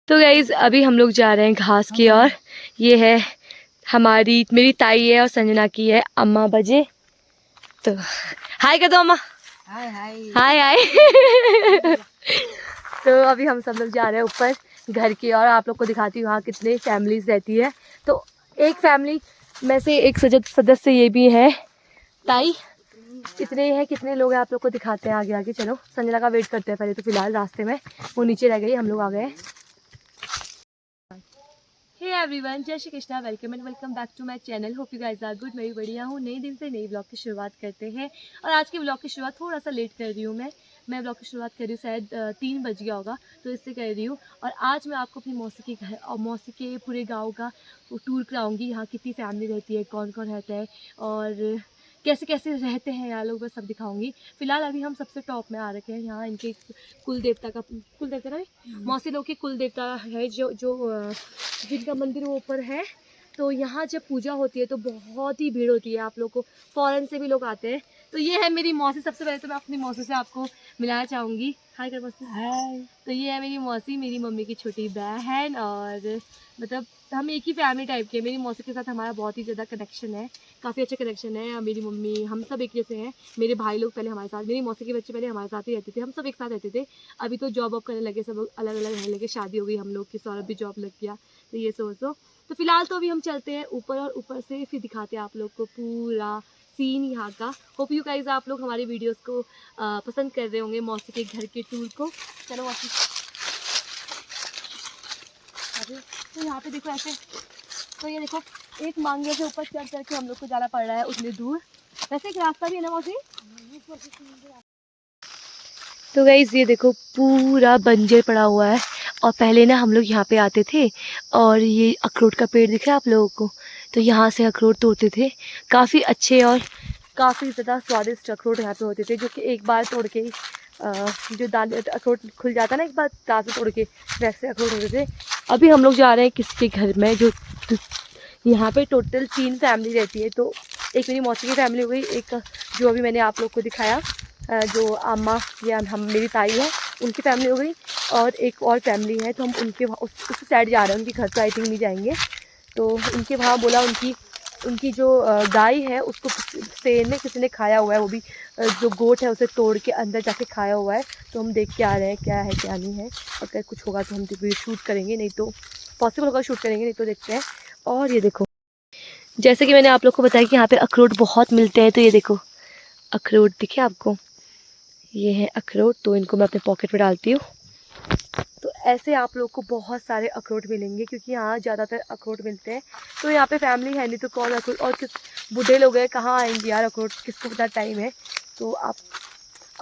तो गाइज अभी हम लोग जा रहे हैं घास की ओर। ये है मेरी ताई है और संजना की है अम्मा बजे। तो हाय कर दो अम्मा। हाय हाय हाय हाय। तो अभी हम सब लोग जा रहे हैं ऊपर घर की ओर। आप लोग को दिखाती हूँ वहाँ कितने फैमिलीज रहती है। तो एक फैमिली में से एक सदस्य ये भी है ताई। इतने हैं, कितने लोग हैं आप लोग को दिखाते हैं आगे आगे। चलो संजना का वेट करते हैं पहले। तो फिलहाल रास्ते में वो नीचे रह गई, हम लोग आ गए। हे एवरीवन, जय Shri Krishna, welcome and welcome back to my channel. Hope you guys are good. मैं भी बढ़िया हूँ। नए दिन से नई ब्लॉग की शुरुआत करते हैं। और आज के ब्लॉग की शुरुआत थोड़ा सा लेट कर रही हूँ। मैं ब्लॉग की शुरुआत कर रही हूँ, शायद 3 बज गया होगा, तो इससे कर रही हूँ। और आज मैं आपको अपनी मौसी के घर और मौसी के पूरे गाँव का टूर कराऊँगी। यहाँ कितनी फैमिली रहती है, कौन कौन रहता है और कैसे कैसे रहते हैं यहाँ लोग, मैं सब दिखाऊंगी। फिलहाल अभी हम सबसे टॉप में आ रखे हैं। यहाँ इनके कुल देवता ना मौसी लोग के कुल देवता है जिनका मंदिर वो ऊपर है। तो यहाँ जब पूजा होती है तो बहुत ही भीड़ होती है। आप लोग को फॉरेन से भी लोग आते हैं। तो ये है मेरी मौसी। सबसे पहले तो मैं अपनी मौसी से आपको मिलाना चाहूँगी। हाय कर मौसी। हाय। तो ये है मेरी मौसी, मेरी मम्मी की छोटी बहन। और मतलब हम एक ही फैमिली टाइप के। मेरी मौसी के साथ हमारा बहुत ही ज़्यादा कनेक्शन है, काफ़ी अच्छा कनेक्शन है। मेरी मम्मी, हम सब एक जैसे हैं। मेरे भाई लोग पहले हमारे साथ, मेरी मौसी के बच्चे पहले हमारे साथ ही रहते थे। हम सब एक साथ रहते थे। अभी तो जॉब वॉब करने लगे, सब लोग अलग अलग रहने लगे, शादी हो गई हम लोग की, सौरभ भी जॉब लग गया। तो ये सोचो। तो फिलहाल तो अभी हम चलते हैं ऊपर और ऊपर से फिर दिखाते हैं आप लोग को पूरा सीन यहाँ का। होप यू गाइस आप लोग हमारी वीडियोस को पसंद कर रहे होंगे, मौसी के घर के टूर को। चलो मौसी। तो यहाँ पे देखो ऐसे, तो ये देखो एक मांगे से ऊपर चढ़ चढ़ के हम लोग को जाना पड़ रहा है उतनी दूर। वैसे एक रास्ता भी है ना मौसी। तो गाइस ये देखो पूरा बंजर पड़ा हुआ है। और पहले ना हम लोग यहाँ पे आते थे और ये अखरोट का पेड़ दिख रहा है आप लोगों को। तो यहाँ से अखरोट तोड़ते थे, काफ़ी अच्छे और काफ़ी ज़्यादा स्वादिष्ट अखरोट यहाँ पे होते थे। जो कि एक बार तोड़ के जो दाने अखरोट खुल जाता है ना एक बार ताज़ा तोड़ के, वैसे अखरोट होते थे। अभी हम लोग जा रहे हैं किसी के घर में। जो यहाँ पे टोटल 3 फैमिली रहती है। तो एक मेरी मौसी की फैमिली हो गई, एक जो अभी मैंने आप लोग को दिखाया जो अम्मा या हम मेरी ताई है उनकी फैमिली हो गई, और एक और फैमिली है। तो हम उनके उस साइड जा रहे हैं। उनके घर तो आई थिंक नहीं जाएंगे। तो उनके वहाँ बोला उनकी जो गाय है उसको शेर ने किसी ने खाया हुआ है। वो भी जो गोट है उसे तोड़ के अंदर जाके खाया हुआ है। तो हम देख के आ रहे हैं क्या है क्या नहीं है। अगर कुछ होगा तो हम शूट करेंगे, नहीं तो पॉसिबल होगा शूट करेंगे, नहीं तो देखते हैं। और ये देखो जैसे कि मैंने आप लोग को बताया कि यहाँ पे अखरोट बहुत मिलते हैं। तो ये देखो अखरोट दिखे आपको, ये है अखरोट। तो इनको मैं अपने पॉकेट में डालती हूँ। तो ऐसे आप लोग को बहुत सारे अखरोट मिलेंगे क्योंकि यहाँ ज़्यादातर अखरोट मिलते हैं। तो यहाँ पे फैमिली है नहीं तो कौन अखरोट, और किस बूढ़े लोग हैं कहाँ आएंगे यार अखरोट, किसको पता टाइम है। तो आप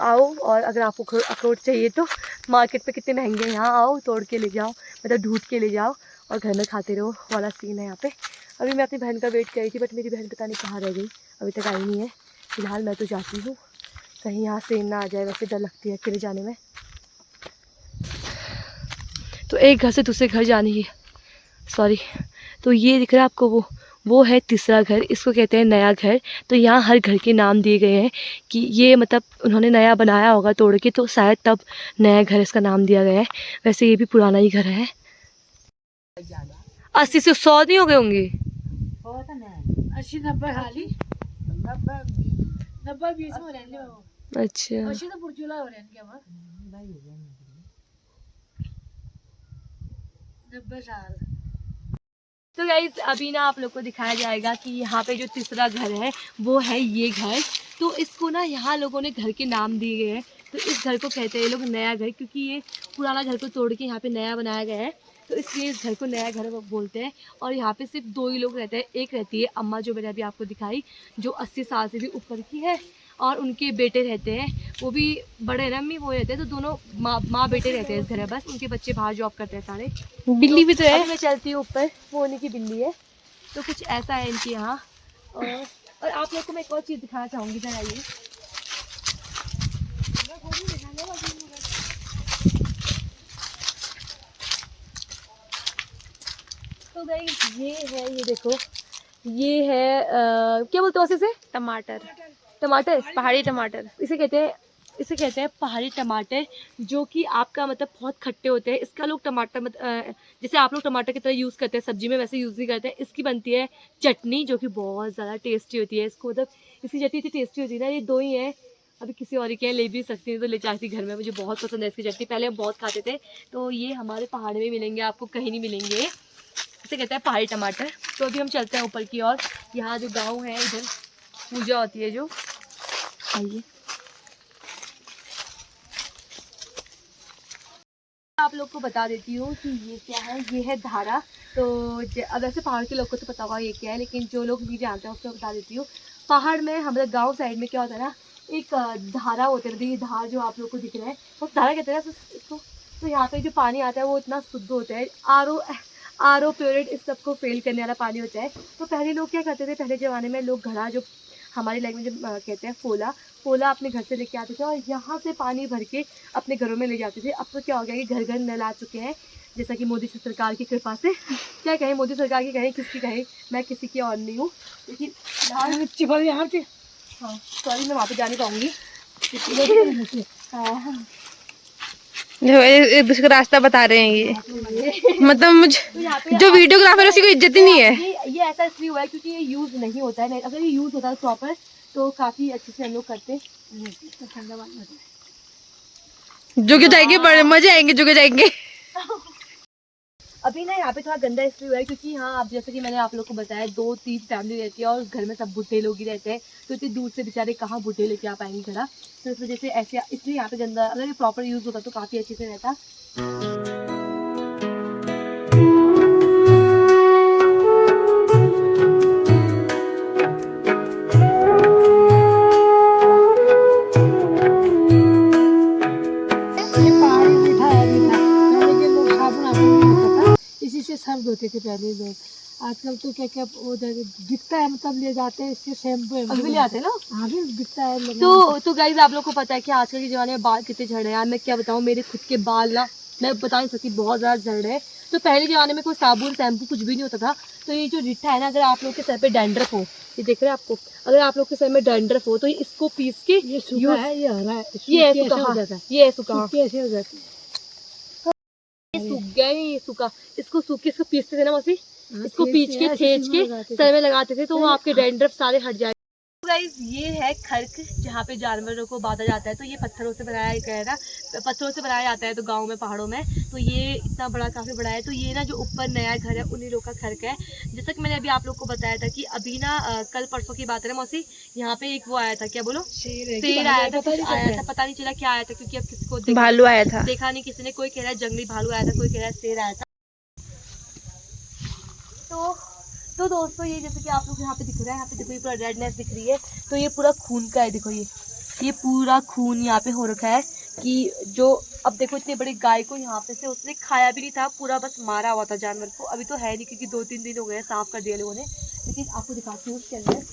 आओ, और अगर आपको अखरोट चाहिए तो मार्केट पे कितने महंगे हैं, यहाँ आओ तोड़ के ले जाओ, मतलब ढूंढ के ले जाओ और घर में खाते रहो वाला सीन है यहाँ पे। अभी मैं अपनी बहन का वेट कर रही थी, बट मेरी बहन पता नहीं कहाँ रह गई, अभी तक आई नहीं है। फिलहाल मैं तो जाती हूँ, कहीं यहाँ सेम ना आ जाए, वैसे डर लगती है अकेले जाने में। तो एक घर से दूसरे घर जाने की सॉरी। तो ये दिख रहा है आपको, वो है तीसरा घर, इसको कहते हैं नया घर। तो यहाँ हर घर के नाम दिए गए हैं कि ये मतलब उन्होंने नया बनाया होगा तोड़ के, तो शायद तब नया घर इसका नाम दिया गया है। वैसे ये भी पुराना ही घर है। 80 से 100 नहीं हो गए होंगे, 80-90 खाली 90-20 में रहने हो। अच्छा 80 तो पुरचूला हो रहे हैं 90 साल। तो गाइस अभी ना आप लोग को दिखाया जाएगा कि यहाँ पे जो तीसरा घर है वो है ये घर। तो इसको ना यहाँ लोगों ने घर के नाम दिए गए हैं। तो इस घर को कहते हैं ये लोग नया घर, क्योंकि ये पुराना घर को तोड़ के यहाँ पे नया बनाया गया है। तो इसलिए इस घर को नया घर बोलते हैं। और यहाँ पे सिर्फ 2 ही लोग रहते हैं। एक रहती है अम्मा जो मैंने अभी आपको दिखाई, जो 80 साल से भी ऊपर की है, और उनके बेटे रहते हैं, वो भी बड़े हैं ना अम्मी, वो रहते हैं। तो दोनों माँ बेटे रहते हैं इस घर में, बस उनके बच्चे बाहर जॉब करते हैं सारे। बिल्ली भी तो है। मैं चलती हूँ ऊपर, वो उन्हीं की बिल्ली है। तो कुछ ऐसा है इनके यहाँ। और आप लोग को मैं एक और चीज़ दिखाना चाहूँगी, इधर आइए। तो गाइस ये देखो, ये है क्या बोलते हो उसे? टमाटर। टमाटर, पहाड़ी टमाटर इसे कहते हैं। इसे कहते हैं पहाड़ी टमाटर, जो कि आपका मतलब बहुत खट्टे होते हैं। इसका लोग टमाटर जैसे आप लोग टमाटर की तरह यूज़ करते हैं सब्जी में, वैसे यूज़ नहीं करते हैं। इसकी बनती है चटनी, जो कि बहुत ज़्यादा टेस्टी होती है। इसको मतलब इसकी चटनी इतनी टेस्टी होती है ना, ये दो ही है, अभी किसी और के यहाँ ले भी सकती हूँ तो ले जाती घर में। मुझे बहुत पसंद है इसकी चटनी, पहले हम बहुत खाते थे। तो ये हमारे पहाड़ में मिलेंगे, आपको कहीं नहीं मिलेंगे। इसे कहते हैं पहाड़ी टमाटर। तो अभी हम चलते हैं ऊपर की ओर। यहाँ जो गाँव है, इधर पूजा होती है जो, आइए आप लोग को बता देती हूँ कि ये क्या है। ये है धारा। तो अब ऐसे पहाड़ के लोग को तो पता होगा ये क्या है, लेकिन जो लोग नहीं जानते हैं उसको बता देती हूँ। पहाड़ में हमारे गांव साइड में क्या होता है ना, एक धारा होता है, ये धार जो आप लोग को दिख रहा है वो धारा कहते हैं ना इसको। तो यहाँ पे जो पानी आता है वो इतना शुद्ध होता है, आर ओ प्योरेट इस सबको फेल करने वाला पानी होता है। तो पहले लोग क्या करते थे, पहले ज़माने में लोग घड़ा, जो हमारी लैंग्वेज में कहते हैं पोला अपने घर से लेके आते थे और यहाँ से पानी भर के अपने घरों में ले जाते थे। अब तो क्या हो गया कि घर घर नल आ चुके हैं, जैसा कि मोदी सरकार की कृपा से। क्या कहें, मोदी सरकार की कहें, किसकी कहें, मैं किसी की और नहीं हूँ। लेकिन यहाँ पे हाँ सॉरी, मैं वहाँ पे जा नहीं पाऊँगी। एक दूसरे का रास्ता बता रहे हैं ये। मतलब मुझे जो वीडियोग्राफर है उसकी कोई इज्जत ही नहीं है। ये ऐसा इसलिए हुआ है क्योंकि ये यूज़ नहीं होता है। नहीं, अगर ये यूज़ होता है प्रॉपर तो काफ़ी अच्छे से हम लोग करते। जुग जाएंगे, बड़े मजे आएंगे, जुग जाएंगे। अभी ना यहाँ पे थोड़ा गंदा इसलिए हुआ है क्योंकि यहाँ आप जैसे कि मैंने आप लोग को बताया 2-3 फैमिली रहती है और घर में सब बुढ़े लोग ही रहते हैं। तो इतनी दूर से बेचारे कहाँ बुढ़े लेके आ पाएंगे घड़ा, तो इस वजह से ऐसे इसलिए यहाँ पे गंदा। अगर ये प्रॉपर यूज़ होता तो काफ़ी अच्छे से रहता। इसी से सर धोते थे पहले लोग। आजकल तो क्या क्या वो बिकता है, मतलब ले जाते हैं, इससे शैम्पू अभी भी ले आते हैं ना। हाँ भी बिकता है। तो गाइज आप लोग को पता है कि आजकल के ज़माने में बाल कितने झड़ रहे हैं। यार मैं क्या बताऊँ, मेरे खुद के बाल ना मैं बता नहीं सकती, बहुत ज़्यादा झड़ रहे हैं। तो पहले ज़माने में कोई साबुन शैम्पू कुछ भी नहीं होता था। तो ये जो रिठा है ना, अगर आप लोग के सर पे डैंड्रफ हो, ये देख रहे हैं आपको, अगर आप लोग के सर में डैंड्रफ हो तो इसको पीस के ये सूखा है, ये हरा है, ये है सूखा सूखा, हो हाँ, जाता है, ये है सूखा, कैसे हो जाती है, ये सूख गया, ये सूखा। इसको सूख के इसको पीसते थे ना मौसी, हाँ, इसको पीस के थेच के सर में लगाते थे तो वो आपके डैंड्रफ सारे हट जाए। गाइस ये है खर्क, जहाँ पे जानवरों को बांधा जाता है। तो ये पत्थरों से बनाया गया था, पत्थरों से बनाया जाता है तो गांव में, पहाड़ों में। तो ये इतना बड़ा, काफ़ी बड़ा है। तो ये ना जो ऊपर नया घर है उन्हीं लोग का खर्क है। जैसा कि मैंने अभी आप लोग को बताया था कि अभी ना कल परसों की बात है ना मौसी, यहाँ पे एक वो आया था, क्या बोलो, शेर आया था, पता नहीं चला क्या आया था, क्योंकि अब किसको भालू आया था, देखा नहीं किसी ने। कोई कह रहा है जंगली भालू आया था, कोई कह रहा है शेर आया था। तो दोस्तों ये जैसे कि आप लोग यहाँ पे दिख रहा है, यहाँ पे देखो ये पूरा रेडनेस दिख रही है, तो ये पूरा खून का है। देखो ये पूरा खून यहाँ पे हो रखा है कि जो अब देखो इतनी बड़ी गाय को यहाँ पे से उसने खाया भी नहीं था, पूरा बस मारा हुआ था जानवर को। अभी तो है नहीं क्योंकि 2-3 दिन हो गए साफ कर दिया लोगों ने, लेकिन आपको दिखाती हूँ उसके अंदर।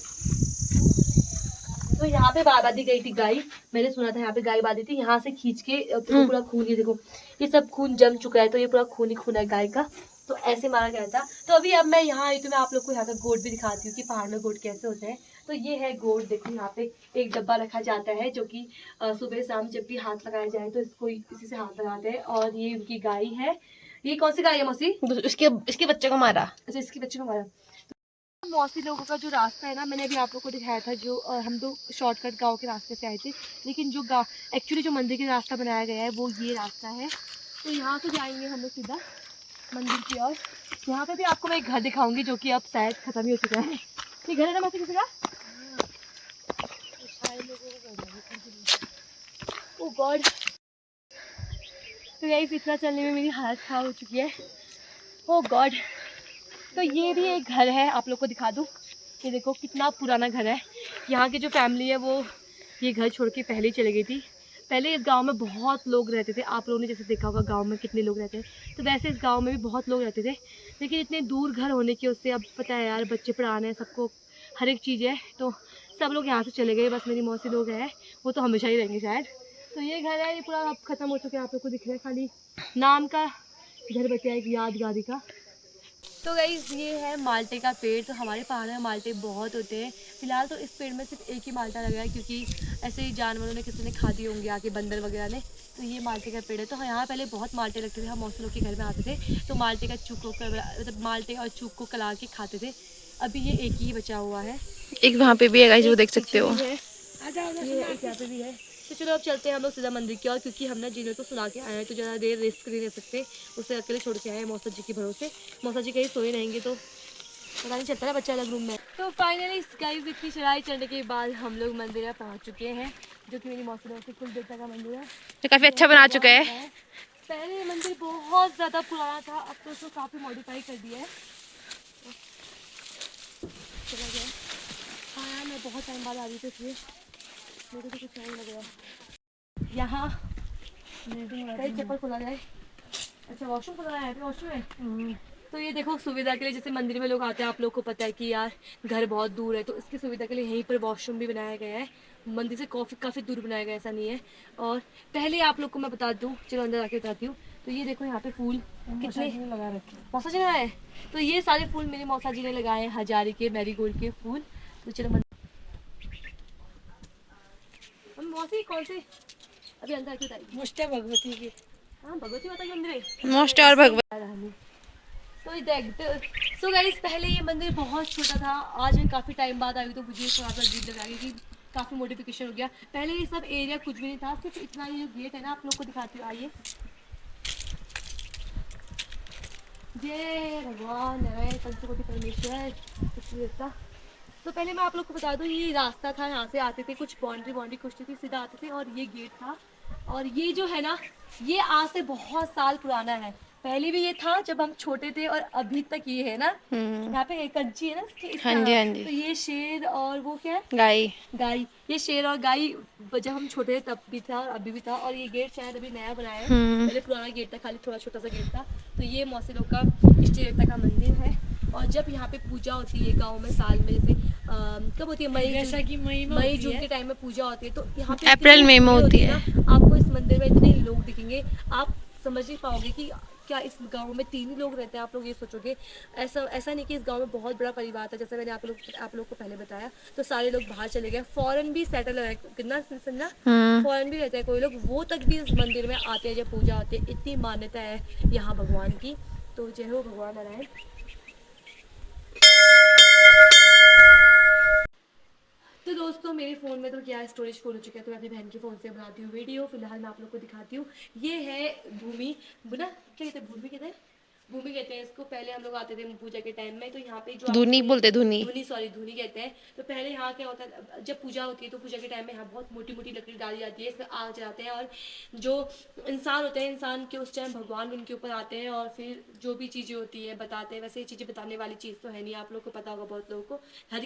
तो यहाँ पे बांधी गई थी गाय, मैंने सुना था यहाँ पे गाय बांधी थी, यहाँ से खींच के पूरा खून, ये देखो ये सब खून जम चुका है। तो ये पूरा खून ही खून है गाय का, तो ऐसे मारा गया था। तो अभी अब मैं यहाँ आई तो मैं आप लोग को यहाँ का गोट भी दिखाती हूँ कि पहाड़ में गोट कैसे होते हैं। तो ये है गोट, देखो यहाँ पे एक डब्बा रखा जाता है जो कि सुबह शाम जब भी हाथ लगाया जाए तो इसको इसी से हाथ लगाते हैं। और ये उनकी गाय है। ये कौन सी गाय है मौसी? इसके बच्चे को मारा। अच्छा, इसके बच्चे को मारा। मौसी लोगों का जो रास्ता है ना, मैंने अभी आप लोग को दिखाया था, जो हम तो शॉर्टकट गांव के रास्ते से आए थे, लेकिन जो गाँव एक्चुअली जो मंदिर का रास्ता बनाया गया है वो ये रास्ता है। तो यहाँ से जाएंगे हम लोग सीधा मंदिर की ओर। यहाँ पे भी आपको मैं एक घर दिखाऊंगी जो कि अब शायद खत्म ही हो चुका है। ये घर है ना मौसी किसी का? ओह गॉड। तो गाइस इतना चलने में मेरी हालत खराब हो चुकी है। ओह गॉड। तो ये भी एक घर है, आप लोग को दिखा दूँ। ये देखो कितना पुराना घर है। यहाँ की जो फैमिली है वो ये घर छोड़ के पहले ही चले गई थी। पहले इस गांव में बहुत लोग रहते थे, आप लोगों ने जैसे देखा होगा गांव में कितने लोग रहते हैं, तो वैसे इस गांव में भी बहुत लोग रहते थे। लेकिन इतने दूर घर होने की उससे अब पता है यार, बच्चे पढ़ाने सबको हर एक चीज़ है, तो सब लोग यहाँ से चले गए। बस मेरी मौसी लोग हैं, वो तो हमेशा ही रहेंगे शायद। तो ये घर है, ये पूरा अब ख़त्म हो चुका है, आप लोग को दिख रहा है, खाली नाम का घर बचा है एक यादगारी का। तो गाइस ये है माल्टे का पेड़। तो हमारे पहाड़ में माल्टे बहुत होते हैं। फिलहाल तो इस पेड़ में सिर्फ एक ही माल्टा लगा है, क्योंकि ऐसे ही जानवरों ने किसी ने खा दिए होंगे आके, बंदर वगैरह ने। तो ये माल्टे का पेड़ है। तो यहाँ पहले बहुत माल्टे लगते थे, हम मौसी लोग के घर में आते थे तो माल्टे का चूक को मतलब माल्टे और चूक को कला के खाते थे। अभी ये एक ही बचा हुआ है। एक वहाँ पे भी है गाइस, वो देख सकते हो। ये एक यहाँ पे भी है। तो चलो अब चलते हैं हम लोग सीधा मंदिर की ओर, क्योंकि हम ना जिन्हें तो सुना के आए हैं तो ज़्यादा देर रिस्क नहीं ले सकते। उसे अकेले छोड़ के आए हैं मौसा जी के भरोसे। मौसा जी कहीं सोए रहेंगे तो पता नहीं चलता ना, बच्चा अलग रूम में। तो फाइनली गाइस इतनी चढ़ाई चढ़ने के बाद हम लोग मंदिर में पहुंच चुके हैं, जो कि मेरी मौसी लोगों के कुल देवता का मंदिर है। ये काफी अच्छा बना चुका है। पहले ये मंदिर बहुत ज़्यादा पुराना था, अब तो उसको काफ़ी मॉडिफाई कर दिया है। चला गया। हाँ यार, मैं बहुत टाइम बाद आ रही थी इसलिए मेरे को कुछ टाइम लग रहा है। यहाँ कहीं चप्पल खुला जाए। अच्छा वॉशरूम खुला है, वॉशरूम है। तो ये देखो सुविधा के लिए, जैसे मंदिर में लोग आते हैं, आप लोग को पता है कि यार घर बहुत दूर है, तो इसकी सुविधा के लिए यहीं पर वॉशरूम भी बनाया गया है। मंदिर से काफ़ी दूर बनाया गया है, ऐसा नहीं है। और पहले आप लोग को मैं बता दूं, चलो अंदर आके बताती हूँ। तो ये देखो यहाँ पे फूल कितने लगा रखे, मौसा जी ने लगाए। तो ये सारे फूल मेरे मौसा जी ने लगाए हैं, हजारी के, मैरीगोल्ड के फूल। तो चलो मौसी कौन से अभी अंदर क्यों आई? मुष्टे भगवती की। हाँ भगवती माता के मंदिर है। मोस्ट और भगवत। तो देख सो गाइस, पहले ये मंदिर बहुत छोटा था। आज मैं काफ़ी टाइम बाद आई हूँ तो मुझे थोड़ा सा अजीब लगा कि काफ़ी मॉडिफिकेशन हो गया। पहले ये सब एरिया कुछ भी नहीं था, सिर्फ इतना ये जो गेट है ना, आप लोग को दिखाती हूँ, आइए। जय भगवान नारायण पंचकोटि परमेश्वर कुछ भी देवता। तो पहले मैं आप लोग को बता दूं, ये रास्ता था, यहाँ से आते थे, कुछ बाउंड्री कुछ थी, सीधा आते थे, और ये गेट था। और ये जो है ना, ये आज से बहुत साल पुराना है। पहले भी ये था जब हम छोटे थे, और अभी तक ये है ना। यहाँ पे एक कंची है ना इसकी, हाँ जी हाँ जी। तो ये शेर और वो क्या है, गाय। गाय। ये शेर और गाय जब हम छोटे थे तब भी था और अभी भी था। और ये गेट शायद अभी नया बनाया है, पहले पुराना गेट था, खाली थोड़ा छोटा सा गेट था। तो ये मौसी लोग का इष्ट देवता का मंदिर है। और जब यहाँ पे पूजा होती है गांव में, साल में जैसे कब होती है, मई जून के टाइम में पूजा होती है। तो यहाँ पे अप्रैल मई में होती है। आपको इस मंदिर में इतने लोग दिखेंगे, आप समझ नहीं पाओगे कि क्या इस गांव में 3 ही लोग रहते हैं। आप लोग ये सोचोगे, ऐसा नहीं कि इस गांव में बहुत बड़ा परिवार था, जैसे मैंने आप लोग को पहले बताया। तो सारे लोग बाहर चले गए, फॉरेन भी सेटल है, कितना सुनना, फॉरेन भी रहते हैं कोई लोग, वो तक भी इस मंदिर में आते हैं जब पूजा होती है। इतनी मान्यता है यहाँ भगवान की। तो जय हो भगवान नारायण। तो दोस्तों मेरे फ़ोन में तो क्या स्टोरेज फुल हो चुका है, तो मैं अपनी बहन के फ़ोन से बनाती हूँ वीडियो। फिलहाल मैं आप लोग को दिखाती हूँ। ये है भूमि बुना, क्या कहते हैं, भूमि कहते हैं, भूमि कहते हैं इसको। पहले हम लोग आते थे पूजा के टाइम में, तो यहाँ पे जो धुनी बोलते, धुनी। धुनी कहते हैं। तो पहले यहाँ क्या होता है, जब पूजा होती है तो पूजा के टाइम में यहाँ बहुत मोटी मोटी लकड़ी डाली जाती है, इसमें आग जलाते हैं, और जो इंसान होते हैं, इंसान के उस टाइम भगवान उनके ऊपर आते हैं, और फिर जो भी चीज़ें होती है बताते हैं। वैसे ये चीज़ें बताने वाली चीज़ तो है नहीं, आप लोग को पता होगा, बहुत लोगों को, हर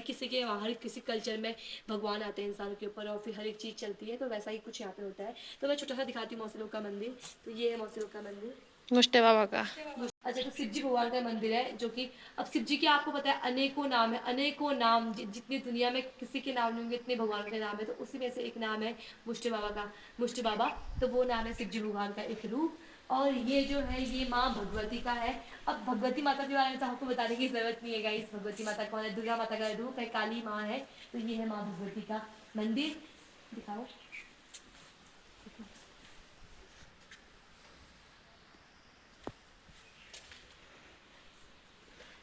किसी कल्चर में भगवान आते हैं इंसान के ऊपर, और फिर हर एक चीज़ चलती है। तो वैसा ही कुछ यहाँ पे होता है। तो मैं छोटा सा दिखाती हूँ मौसी लोग का मंदिर। तो ये है मौसी लोग का मंदिर, मुष्टे बाबा का। अच्छा। तो शिव जी भगवान का मंदिर है, जो कि अब शिव जी के आपको पता है अनेकों नाम है, अनेकों नाम, जितनी दुनिया में किसी के नाम नहीं होंगे इतने भगवान के नाम है। तो उसी में से एक नाम है मुष्टे बाबा का, मुष्टे बाबा। तो वो नाम है शिव जी भगवान का एक रूप। और ये जो है ये माँ भगवती का है। अब भगवती माता के बारे में तो आपको बताने की जरूरत नहीं है गाइस, भगवती माता कौन है, दुर्गा माता का रूप है, काली माँ है। तो ये है माँ भगवती का मंदिर, दिखाओ।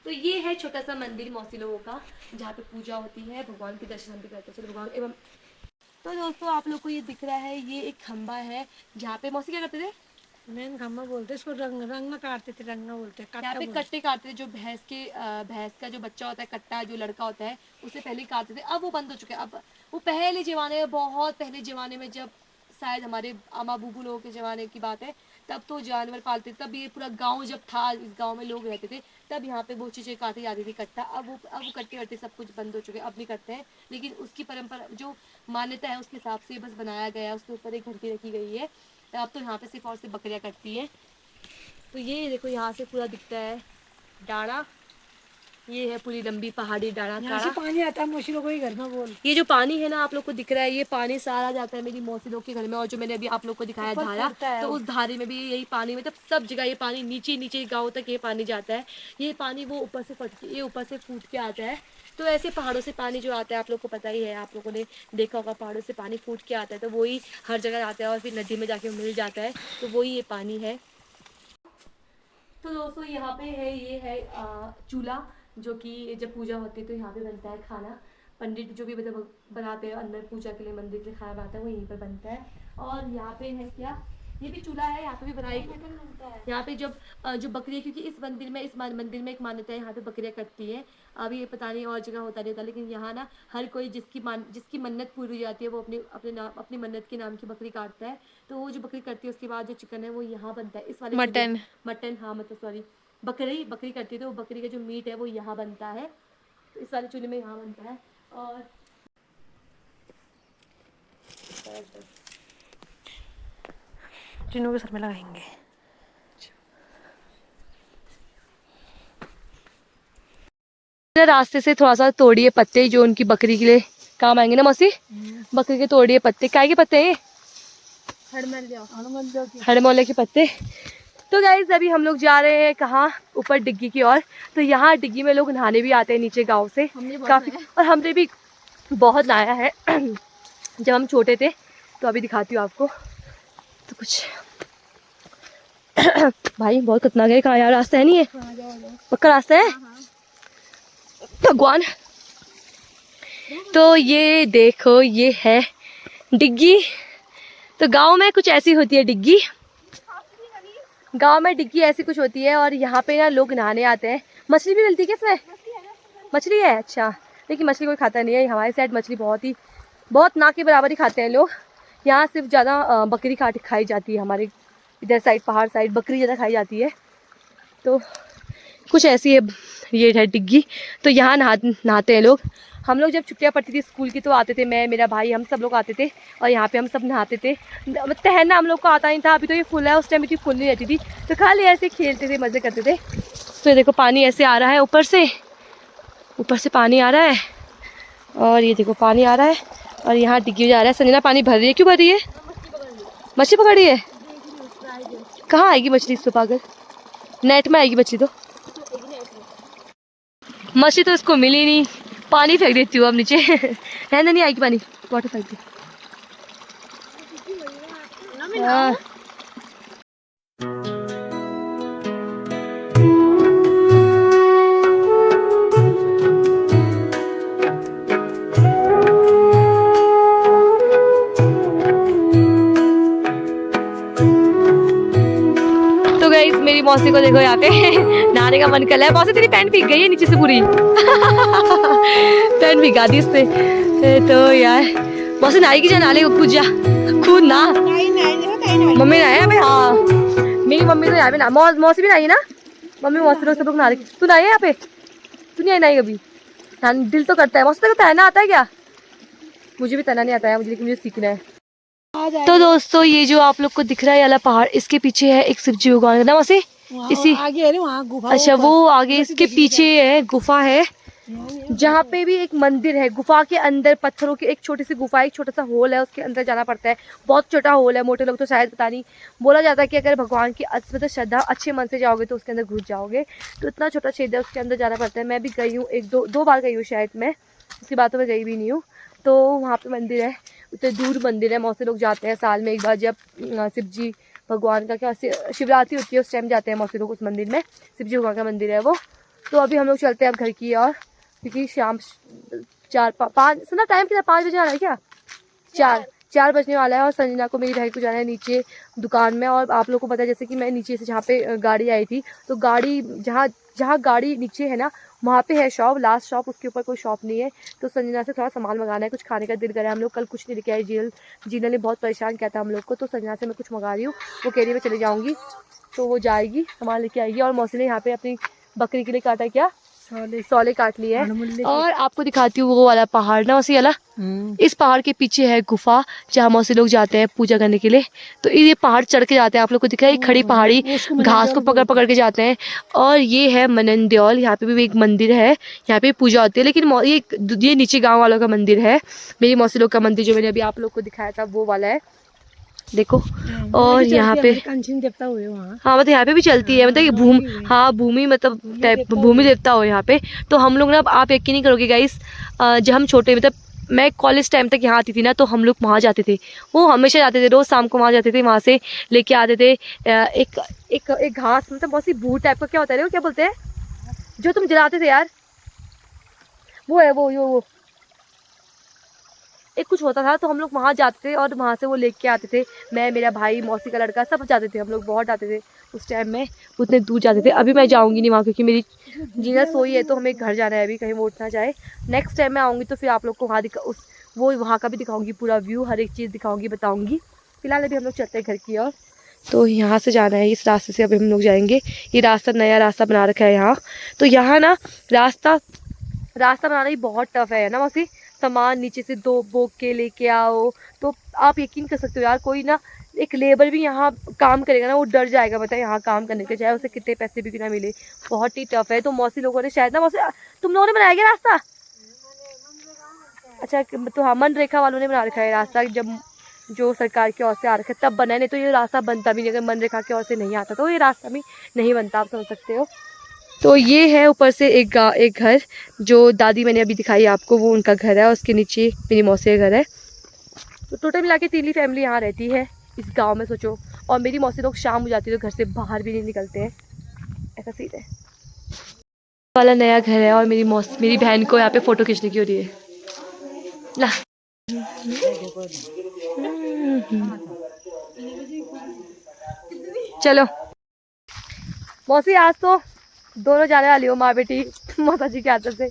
तो ये है छोटा सा मंदिर मौसी लोगों का, जहाँ पे पूजा होती है, भगवान के दर्शन हम भी करते हैं। चलो भगवान एवं। तो दोस्तों आप लोग को ये दिख रहा है, ये एक खंबा है, जहाँ पे मौसी क्या करते थे, मेन खम्मा बोलते इसको, रंग में काटते थे, रंग में बोलते यहाँ पे कट्टे काटते थे। जो भैंस का जो बच्चा होता है, कट्टा जो लड़का होता है, उसे पहले काटते थे। अब वो बंद हो चुके हैं। अब वो पहले ज़माने में, बहुत पहले ज़माने में, जब शायद हमारे अम्मा बूबू लोगों के ज़माने की बात है, तब तो जानवर पालते, तब ये पूरा गांव जब था, इस गांव में लोग रहते थे, तब यहाँ पे वो चीज़ें काटी जाती थी, कट्टा। अब वो कट्टे वट्टे सब कुछ बंद हो चुके हैं, अब नहीं करते हैं। लेकिन उसकी परंपरा, जो मान्यता है, उसके हिसाब से बस बनाया गया है। उसके ऊपर एक घंटी रखी गई है। अब तो यहाँ पे सिर्फ और सिर्फ बकरियाँ कटती हैं। तो ये देखो यहाँ से पूरा दिखता है डाड़ा, ये है पूरी लंबी पहाड़ी डाला यहाँ से पानी आता है मौसी लोगों के घर में बोल। ये जो पानी है ना आप लोग को दिख रहा है, ये पानी सारा जाता है मेरी मौसी लोग के घर में। और जो मैंने अभी आप लोग को दिखाया ऊपर धारा, पड़ता है तो वो। उस धारे में भी यही पानी, मतलब सब जगह ये पानी नीचे नीचे गाँव तक ये पानी जाता है। ये पानी वो ऊपर से फट के, ये ऊपर से फूट के आता है। तो ऐसे पहाड़ों से पानी जो आता है आप लोग को पता ही है, आप लोगों ने देखा होगा पहाड़ों से पानी फूट के आता है, तो वही हर जगह आता है और फिर नदी में जाके मिल जाता है, तो वही ये पानी है। तो दोस्तों यहाँ पे है, ये है चूल्हा, जो कि जब पूजा होती है तो यहाँ पे बनता है खाना। पंडित जो भी मतलब बनाते हैं अंदर पूजा के लिए, मंदिर के लिए खाना बनाता है, वो यहीं पर बनता है। और यहाँ पे है क्या, ये भी चूल्हा है, यहाँ पे भी बनाई यहाँ पे जब जो बकरी, क्योंकि इस मंदिर में, इस मंदिर में एक मान्यता है, यहाँ पे बकरियाँ कटती है। अभी ये पता नहीं और जगह होता नहीं होता, लेकिन यहाँ ना हर कोई जिसकी मन्नत पूरी हो जाती है वो अपनी मन्नत के नाम की बकरी काटता है। तो वो जो बकरी कटती है उसके बाद जो चिकन है वो यहाँ बनता है, इस वाले मटन, हाँ मतलब सॉरी, बकरी करती है, तो वो बकरी का जो मीट है वो यहाँ बनता है, तो इस वाले चूल्हे में यहाँ बनता है। और चिन्नू के सर में लगाएंगे। रास्ते से थोड़ा सा तोड़िए पत्ते, जो उनकी बकरी के लिए काम आएंगे ना मौसी। बकरी के तोड़िए पत्ते, काय के पत्ते हैं ये? हड़मौले के पत्ते। तो गाइस अभी हम लोग जा रहे हैं कहाँ, ऊपर डिग्गी की ओर। तो यहाँ डिग्गी में लोग नहाने भी आते हैं नीचे गांव से काफी, और हमने भी बहुत नहाया है जब हम छोटे थे। तो अभी दिखाती हूँ आपको तो कुछ भाई बहुत खतरनाक है, कहाँ यार रास्ता है नहीं है, पक्का रास्ता है भगवान। तो ये देखो ये है डिग्गी। तो गांव में कुछ ऐसी होती है डिग्गी, गांव में डिग्गी ऐसी कुछ होती है। और यहाँ पे ना लोग नहाने आते हैं। मछली भी मिलती है क्या इसमें? मछली है, अच्छा। लेकिन मछली कोई खाता नहीं है हमारे साइड, मछली बहुत ना के बराबर ही खाते हैं लोग। यहाँ सिर्फ ज़्यादा बकरी खाई जाती है, हमारे इधर साइड पहाड़ साइड बकरी ज़्यादा खाई जाती है। तो कुछ ऐसी है ये है डिग्गी। तो यहाँ नहाते हैं लोग। हम लोग जब छुट्टियाँ पड़ती थी स्कूल की तो आते थे, मैं मेरा भाई हम सब लोग आते थे और यहाँ पे हम सब नहाते थे। तैरना हम लोग को आता नहीं था, अभी तो ये फुल है, उस टाइम इतनी फुल नहीं रहती थी, तो खाली ऐसे खेलते थे, मज़े करते थे। तो देखो पानी ऐसे आ रहा है, ऊपर से पानी आ रहा है, और ये देखो पानी आ रहा है और यहाँ डिग्गी जा रहा है। संजना पानी भर रही है, क्यों भर रही है? मछली पकड़ी है? कहाँ आएगी मछली इसको पागल, नेट में आएगी मछली। तो मछली तो इसको मिली नहीं, पानी फेंक देती हूँ अब नीचे रहने नहीं आएगी पानी, वाटर फेंक दी। हाँ। तो गाइस मेरी मौसी को देखो यहाँ पे नहाने का मन कर रहा है। मौसी तेरी पैंट भीग गई है नीचे से पूरी पैंट भिगा दी इससे। तो यार मौसी नहाएगी, जा नाले कूद जा, कूद ना। मम्मी नहाए यहाँ पे, हाँ मेरी मम्मी तो यहाँ पे ना, मौसी भी नहाई ना, मम्मी मौसी लोग सब लोग नहा रहे। तू नहाई यहाँ पे? तू नहीं नहाई कभी? दिल तो करता है। मौसी तेरे को तैरना आता है क्या? मुझे भी तैरना नहीं आता है, मुझे सीखना है। तो दोस्तों ये जो आप लोग को दिख रहा है वाला पहाड़, इसके पीछे है एक शिवजी भगवान का नाम, वैसे इसी आगे है वहाँ गुफा। अच्छा वो आगे इसके पीछे है गुफा है, जहाँ पे भी एक मंदिर है। गुफा के अंदर पत्थरों की एक छोटी सी गुफा, एक छोटा सा होल है, उसके अंदर जाना पड़ता है। बहुत छोटा होल है, मोटे लोग तो शायद पता नहीं। बोला जाता है कि अगर भगवान की मतलब श्रद्धा अच्छे मन से जाओगे तो उसके अंदर घुस जाओगे। तो इतना छोटा छेद है, उसके अंदर जाना पड़ता है। मैं भी गई हूँ, दो बार गई हूँ शायद मैं, उसके बाद तो मैं गई भी नहीं हूँ। तो वहाँ पे मंदिर है, उतने दूर मंदिर है। मौसी लोग जाते हैं साल में एक बार, जब शिवजी भगवान का क्या शिवरात्रि होती है उस टाइम जाते हैं मौसी लोग उस मंदिर में। शिवजी भगवान का मंदिर है वो। तो अभी हम लोग चलते हैं अब घर की ओर, क्योंकि शाम 4-5 सुना टाइम कितना, 5 बजे आना है क्या? 4 बजने वाला है। और संजना को, मेरी बहन को जाना है नीचे दुकान में। और आप लोग को पता है जैसे कि मैं नीचे से जहाँ पे गाड़ी आई थी, तो गाड़ी जहाँ गाड़ी नीचे है ना वहाँ पे है शॉप, लास्ट शॉप, उसके ऊपर कोई शॉप नहीं है। तो संजना से थोड़ा सामान मंगाना है, कुछ खाने का दिल करा है। हम लोग कल कुछ नहीं लेके आए, जीनल ने बहुत परेशान किया था हम लोग को। तो संजना से मैं कुछ मंगा रही हूँ, वो कह रही है मैं चले जाऊँगी, तो वो जाएगी सामान लेके आएगी। और मौसी ने यहाँ पे अपनी बकरी के लिए काटा क्या सौले काट लिए है। और आपको दिखाती हूँ वो वाला पहाड़ ना, उसी वाला, इस पहाड़ के पीछे है गुफा जहाँ मौसी लोग जाते हैं पूजा करने के लिए। तो ये पहाड़ चढ़ के जाते हैं, आप लोग को दिख रहा है खड़ी पहाड़ी, घास को पकड़ पकड़ के जाते हैं। और ये है मनन देओल, यहाँ पे भी एक मंदिर है, यहाँ पे पूजा होती है। लेकिन ये नीचे गाँव वालों का मंदिर है, मेरी मौसी लोग का मंदिर जो मैंने अभी आप लोग को दिखाया था वो वाला है, देखो। और यहाँ पे कंचन देवता हुए वहाँ। हाँ मतलब यहाँ पे भी चलती है, मतलब ये भूमि मतलब टाइप भूमि देवता हो यहाँ पे। तो हम लोग ना, आप यकीन नहीं करोगे गाइस, जब हम छोटे, मतलब मैं कॉलेज टाइम तक यहाँ आती थी ना, तो हम लोग वहाँ जाते थे, वो हमेशा जाते थे, रोज शाम को वहाँ जाते थे, वहाँ से लेके आते थे एक एक एक घास, मतलब बहुत सी भूत टाइप का, क्या होता है वो, क्या बोलते हैं जो तुम जलाते थे यार, वो है वो एक कुछ होता था। तो हम लोग वहाँ जाते थे और वहाँ से वो लेके आते थे, मैं, मेरा भाई, मौसी का लड़का, सब जाते थे, हम लोग बहुत जाते थे उस टाइम में, उतने दूर जाते थे। अभी मैं जाऊँगी नहीं वहाँ, क्योंकि मेरी जीना सोई है, तो हमें घर जाना है अभी, कहीं वो उठ ना जाए। नेक्स्ट टाइम मैं आऊँगी तो फिर आप लोग को वहाँ वो वहाँ का भी दिखाऊँगी, पूरा व्यू, हर एक चीज़ दिखाऊँगी, बताऊँगी। फिलहाल अभी हम लोग चलते हैं घर की ओर। तो यहाँ से जाना है, इस रास्ते से अभी हम लोग जाएंगे। ये रास्ता नया रास्ता बना रखा है यहाँ। तो यहाँ ना रास्ता बनाना ही बहुत टफ है ना मौसी, सामान नीचे से दो बोक के लेके आओ। तो आप यकीन कर सकते हो यार, कोई ना एक लेबर भी यहाँ काम करेगा ना, वो डर जाएगा, बताए यहाँ काम करने के, चाहे उसे कितने पैसे भी ना मिले, बहुत ही टफ है। तो मौसी लोगों ने शायद ना, मौसी तुम लोगों ने बनाया क्या रास्ता? अच्छा, तो हाँ, मनरेगा वालों ने बना रखा है रास्ता, जब जो सरकार की ओर से आ रखा है तब बना है, नहीं तो ये रास्ता बनता भी नहीं, अगर मनरेगा की ओर से नहीं आता तो ये रास्ता भी नहीं बनता, आप समझ सकते हो। तो ये है ऊपर से एक घर, जो दादी मैंने अभी दिखाई आपको, वो उनका घर है, और उसके नीचे मेरी मौसी का घर है। तो टोटल मिला के 3 फैमिली यहाँ रहती है इस गांव में, सोचो। और मेरी मौसी लोग शाम हो जाती है तो घर से बाहर भी नहीं निकलते हैं, ऐसा सीन है। वाला नया घर है, और मेरी बहन को यहाँ पे फ़ोटो खींचने की हो रही है ला। चलो मौसी, आज तो दोनों जाने वाली हो, माँ बेटी, मौसा जी के हाथों से।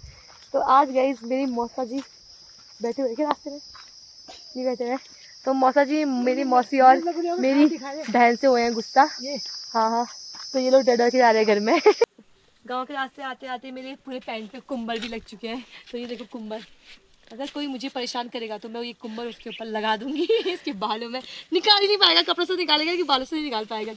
तो आज गई मेरी मौसा जी बैठे हुए क्या रास्ते में, नहीं बैठे हुए। तो मौसा जी, मेरी मौसी और मेरी बहन से हुए हैं गुस्सा। हाँ, तो ये लोग डर के जा रहे हैं घर में। गांव के रास्ते आते आते मेरे पूरे पैंट पे कुंबर भी लग चुके हैं। तो ये देखो कुंबर, अगर कोई मुझे परेशान करेगा तो मैं ये कुंबर उसके ऊपर लगा दूंगी। इसके बालों में निकाल ही नहीं पाएगा, कपड़ों से निकालेगा कि बालों से नहीं निकाल पाएगा।